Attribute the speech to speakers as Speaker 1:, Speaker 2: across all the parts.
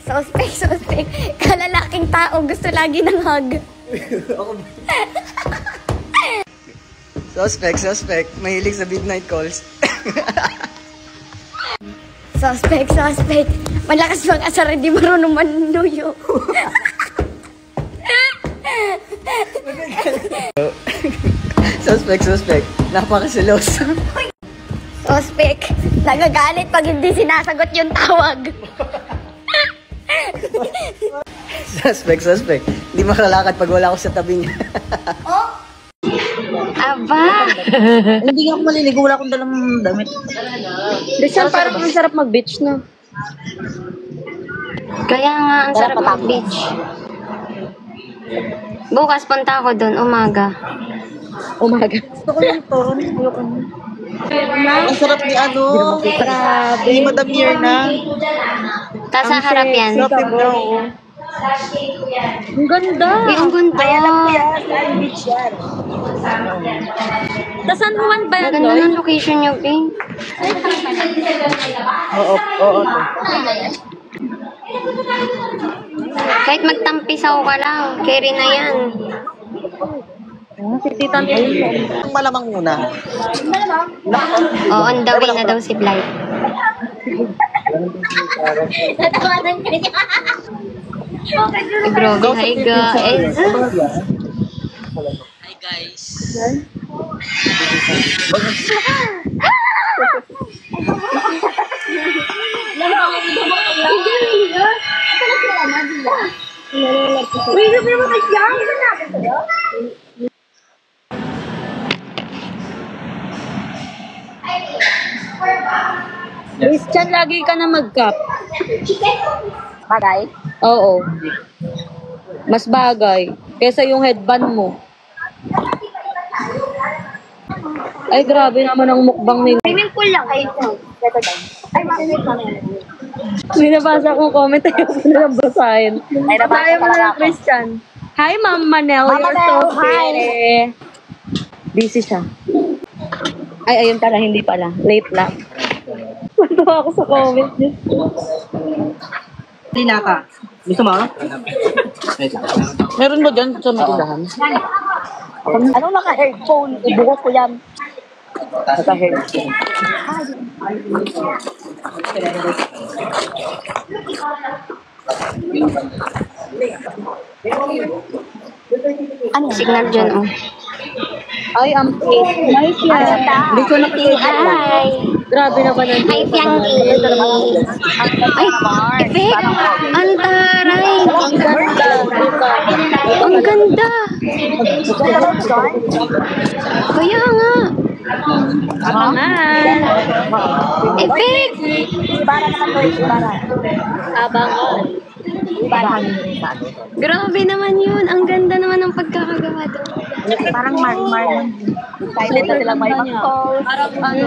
Speaker 1: Suspect. Kalalaking tao gusto lagi ng hug.
Speaker 2: Suspect. Mahilig sa midnight calls.
Speaker 1: Suspect. Malakas mag-asar, di marunong manuyo.
Speaker 2: Suspect. Napakasilos.
Speaker 1: Suspect. Nagagalit pag hindi sinasagot yung tawag.
Speaker 2: Suspect. Hindi makalakad pag wala ako sa tabi niya.
Speaker 1: Aba!
Speaker 3: Hindi ako maliligo, wala akong dalang damit.
Speaker 4: Bisan parang ang sarap mag-beach, no?
Speaker 1: Kaya nga, ang sarap mag-beach. Bukas punta ako doon, umaga.
Speaker 3: Gusto ko yung toron. Ang sarap ni ni Madam Mirna.
Speaker 1: Tapos sa harap yan.
Speaker 3: Sarap din daw.
Speaker 4: Ang ganda!
Speaker 1: Ang ganda.
Speaker 3: Beach yan.
Speaker 4: Sa San Juan ba yan,
Speaker 1: Maganda
Speaker 4: Loy?
Speaker 1: ng location niyo, Ping.
Speaker 3: Oo.
Speaker 1: Kahit magtampisaw ka lang, carry na yan.
Speaker 4: Si Tita Nilo.
Speaker 3: Ang malamang muna.
Speaker 1: On the way na daw si Blythe. Natawanan ka niya. Grabe, hi guys.
Speaker 2: Hi guys.
Speaker 4: Christian, lagi ka na mag-cup.
Speaker 1: Bagay?
Speaker 4: Oo. Mas bagay. Kesa yung headband mo. Ay, grabe naman ang mukbang nila.
Speaker 1: Swimming pool lang kayo. Ay, mamit kami.
Speaker 4: May nabasa akong comment, ayaw ko na lang basahin.
Speaker 1: Ay, nabasa
Speaker 4: Basahin mo
Speaker 1: talaga
Speaker 4: na,
Speaker 1: ako.
Speaker 4: Christian. Hi, Ma'am Manel.
Speaker 1: Ma'am
Speaker 4: You're
Speaker 1: Manel,
Speaker 4: so pretty. Busy siya. Ay, ayun pala, hindi pala. Late lang. Matuwa ako sa comment niya.
Speaker 3: Lina ka. Gusto mo? Meron mo dyan sa matindahan?
Speaker 1: Ano naka-headphone? Ibuhok ko yan.
Speaker 3: Naka-headphone.
Speaker 1: Ano? Signal dyan, oh.
Speaker 4: Ay, ang cute. Nice yan. Hindi ko nakikita.
Speaker 1: Hi!
Speaker 4: Grabe naman ang
Speaker 1: Hi, Piangki! Ay, effect! Ang taray!
Speaker 4: Ang ganda.
Speaker 1: Ang ganda! Kaya nga!
Speaker 4: Abangan.
Speaker 1: Effect!
Speaker 4: Abangan.
Speaker 1: Grabe naman yun. Ang ganda naman ng pagkakagawa doon.
Speaker 3: Parang mar-mar.
Speaker 4: Kahit na silang may pang-calls. Parang ano,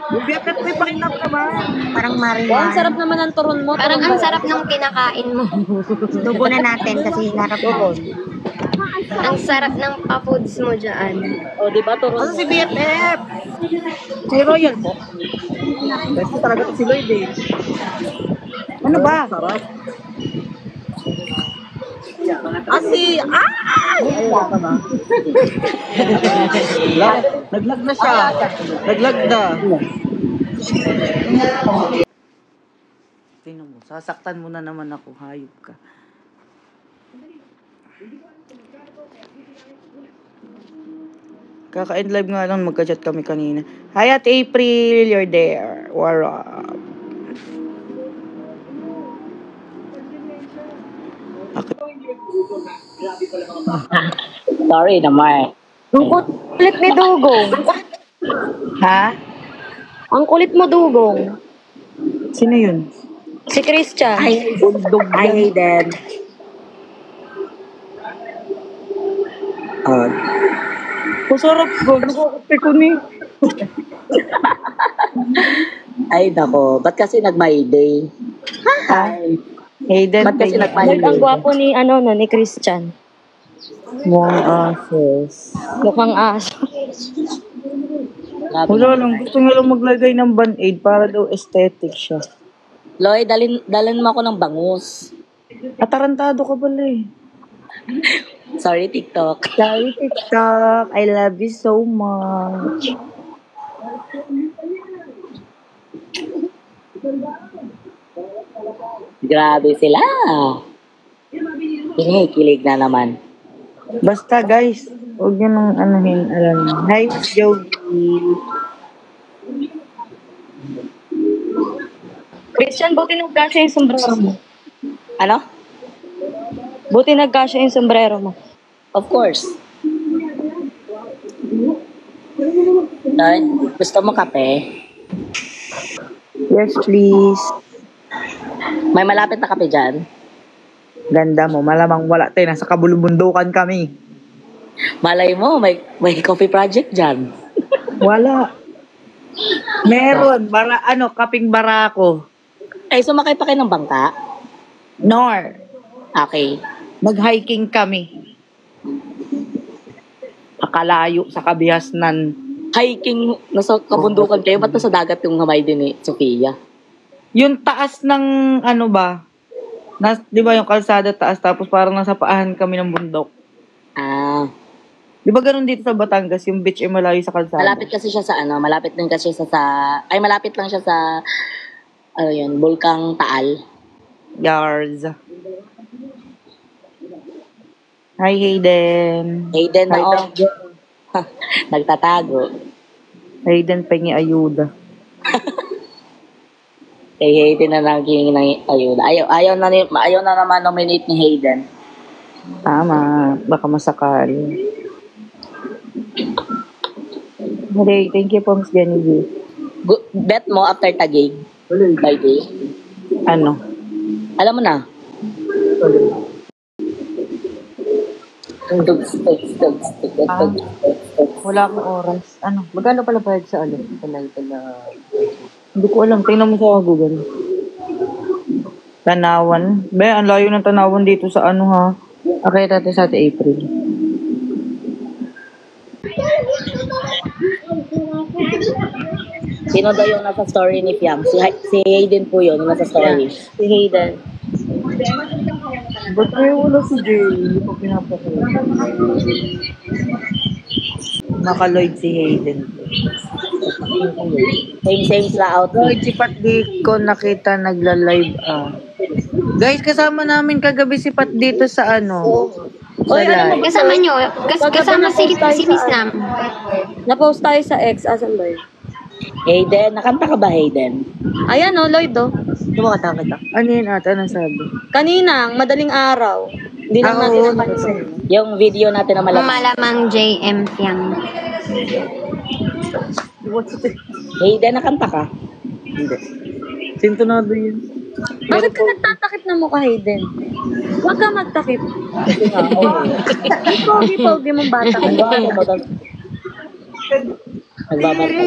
Speaker 3: Yung biyakat may pakinap naman. Parang
Speaker 4: Ang
Speaker 3: mar-mar.
Speaker 4: sarap naman ng turon mo.
Speaker 1: Parang ang sarap ng kinakain mo.
Speaker 3: Dugo na natin kasi hinarap ko.
Speaker 1: Ang sarap ng pa-foods mo dyan.
Speaker 4: O, di ba, turon
Speaker 3: Ano
Speaker 4: mo?
Speaker 3: si BFF? Si Royal po. Best talaga to si Lloyd eh. Ano ba? Sarap. Naglag na siya. Naglag na.
Speaker 2: Tingnan mo, sasaktan mo na naman ako, hayop ka. Kaka-end live nga lang, magka-chat kami kanina. Hi at April, you're there. What up?
Speaker 3: Sorry naman.
Speaker 4: Ang kulit ni Dugong.
Speaker 2: Ha?
Speaker 4: Ang kulit mo, Dugong.
Speaker 2: Sino yun?
Speaker 4: Si Christian.
Speaker 3: I hate them.
Speaker 2: Masarap ko, nakakape ko ni.
Speaker 3: Ay, nako. Ba't kasi nag-my day?
Speaker 2: Hayden,
Speaker 3: Ba't kasi nag-my
Speaker 4: Like, ang
Speaker 3: day?
Speaker 4: gwapo ni, ni Christian.
Speaker 2: Mukhang asos.
Speaker 4: Mukhang aso.
Speaker 2: Wala lang, gusto nga lang maglagay ng band-aid para daw aesthetic siya.
Speaker 4: Loy, dalin mo ako ng bangus.
Speaker 2: Atarantado ka pala eh.
Speaker 4: Sorry, TikTok.
Speaker 2: Sorry, TikTok. I love you so much.
Speaker 4: Grabe sila. Kinikilig na naman.
Speaker 2: Basta guys, huwag nyo nang anuhin, alam nyo. Hi, Miss Jogi.
Speaker 4: Christian, buti nagkasya yung sombrero mo. Ano?
Speaker 1: Buti nagkasya yung sombrero mo.
Speaker 4: Of course. Loy, gusto mo kape?
Speaker 2: Yes, please.
Speaker 4: May malapit na kape dyan?
Speaker 2: Ganda mo, malamang wala tayo. Nasa kabulubundukan kami.
Speaker 4: Malay mo, may coffee project dyan.
Speaker 2: Wala. Meron. Kaping barako.
Speaker 4: Ay, sumakay pa kayo ng bangka?
Speaker 2: Nor.
Speaker 4: Okay.
Speaker 2: Nag-hiking kami. Akalayo sa kabihasnan.
Speaker 4: Hiking, nasa kabundukan kayo, ba't nasa dagat yung hamay din eh, Sofia?
Speaker 2: Yung taas ng di ba yung kalsada taas tapos parang nasa paahan kami ng bundok.
Speaker 4: Ah,
Speaker 2: Di ba ganun dito sa Batangas, yung beach ay malayo sa kalsada?
Speaker 4: malapit kasi siya sa malapit din kasi siya malapit lang siya sa, Bulkang Taal.
Speaker 2: Yards. Hi, Hayden.
Speaker 4: Hayden na
Speaker 2: Hi,
Speaker 4: oh. Nagtatago.
Speaker 2: Hayden, pengi ayuda.
Speaker 4: Kay Hayden na lang hihingi ng ayuda. Ayaw na naman nominate ni Hayden.
Speaker 2: Tama. Baka masakali. Hey, thank you po, Miss Genevieve.
Speaker 4: Bet mo after tagig. By day.
Speaker 2: Ano?
Speaker 4: Alam mo na. Tugs.
Speaker 2: Wala akong oras. Magkano pala bayad sa Hindi ko alam. Tingnan mo sa Google. Tanawan. Ang layo ng Tanawan dito sa ha. Okay, natin sa April.
Speaker 4: Sino daw yung nasa story ni Piam? Si Hayden po yun, yung nasa story.
Speaker 1: Si Hayden.
Speaker 2: Ba't kayo wala si Jay? Hindi ko pinapakita. Naka-Lloyd si Hayden.
Speaker 4: Same sila outfit.
Speaker 2: Lloyd, si Pat di ko nakita nagla-live. Guys, kasama namin kagabi si Pat dito sa sa live.
Speaker 1: Kasama nyo. Kasama si Miss Nam.
Speaker 5: Na-post tayo sa X. Asan ba yun?
Speaker 4: Hayden, nakanta ka ba Hayden?
Speaker 5: Ayan o, Lloyd o.
Speaker 2: Tumakata. Ano yun ata? Anong sabi?
Speaker 5: Kanina, madaling araw. Hindi lang natin napansin.
Speaker 4: Yung video natin na malaki.
Speaker 1: Malamang JM Piang.
Speaker 4: Hayden, nakanta ka?
Speaker 2: Hindi. Sintonado yun.
Speaker 5: Bakit ka nagtatakip ng mukha, Hayden? Huwag ka magtakip. Pogi-pogi mong bata ka.
Speaker 4: Nagbabarta.